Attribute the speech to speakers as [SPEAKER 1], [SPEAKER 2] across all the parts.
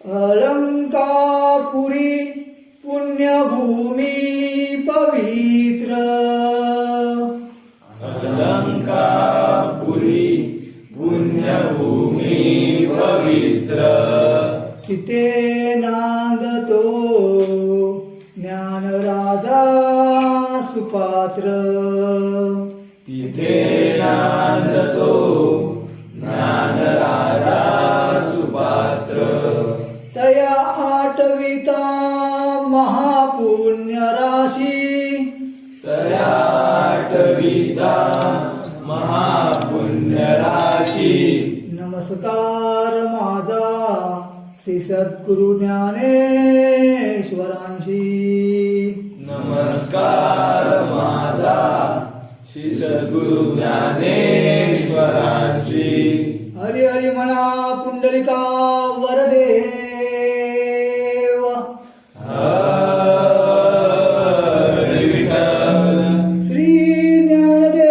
[SPEAKER 1] अलंकापुरी पुण्यभूमी पवित्र,
[SPEAKER 2] अलंकापुरी पुण्यभूमी पवित्र,
[SPEAKER 1] तिथे नांदतो ज्ञानराजा सुपात्र,
[SPEAKER 2] तिथे नांदतो ज्ञानराजा सुपात्र,
[SPEAKER 1] तया आठविता महापुण्य राशी,
[SPEAKER 2] तया आठविता महापुण्य राशी,
[SPEAKER 1] नमस्कार माझा श्री सद्गुरु ज्ञानेश्वरांशी,
[SPEAKER 2] नमस्कार माझा श्री सद्गुरु ज्ञानेश्वरांची.
[SPEAKER 1] हरी हरी म्हणा पुंडलिका वरदेव,
[SPEAKER 2] हरी विठ्ठल
[SPEAKER 1] श्री ज्ञानदेव,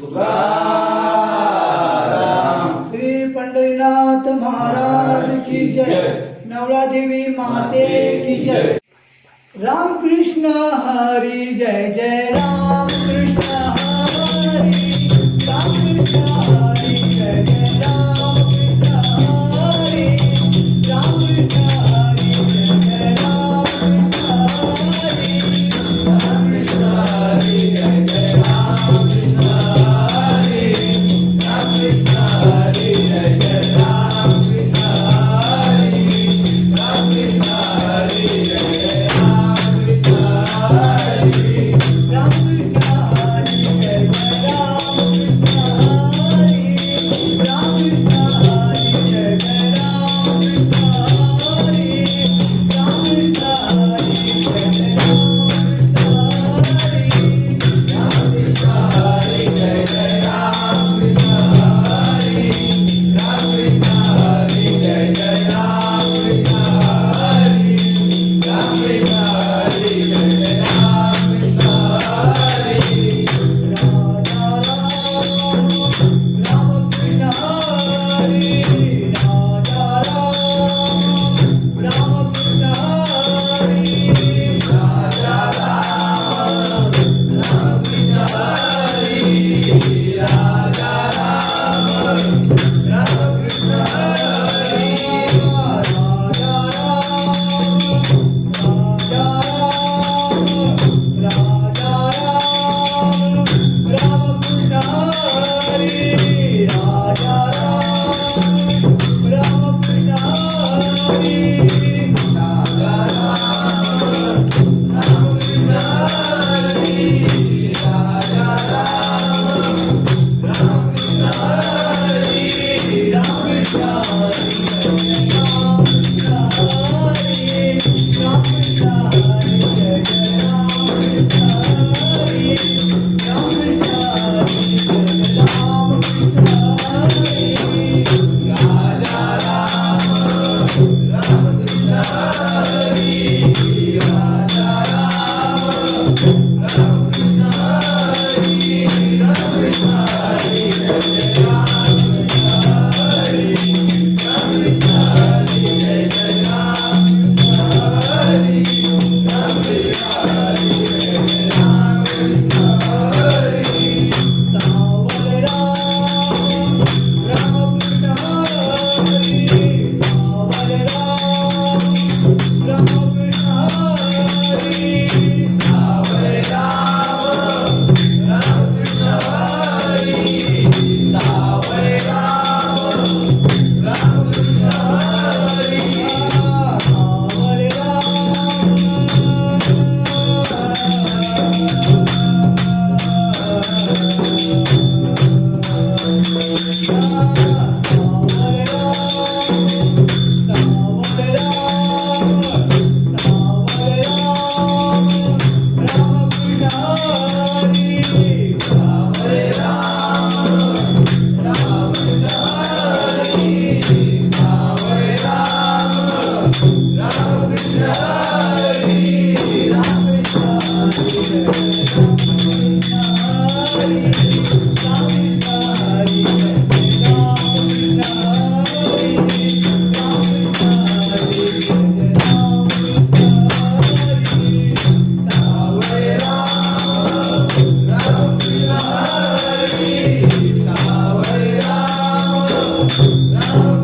[SPEAKER 2] तुकाराम,
[SPEAKER 1] श्री पंढरीनाथ महाराज की जय, नवलादेवी माते की जय. रामकृष्ण हरी जय जय रामकृष्ण हरी, रामकृष्ण हरी जय जय रामकृष्ण हरी, रामकृष्ण हरी जय जय रामकृष्ण हरी,
[SPEAKER 2] रामकृष्ण हरी जय जय रामकृष्ण हरी, रामकृष्ण हरी जय जय रामकृष्ण हरी, रामकृष्ण हरी जय जय रामकृष्ण हरी,
[SPEAKER 1] रामकृष्ण हरी जय जय रामकृष्ण हरी,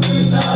[SPEAKER 2] Krishna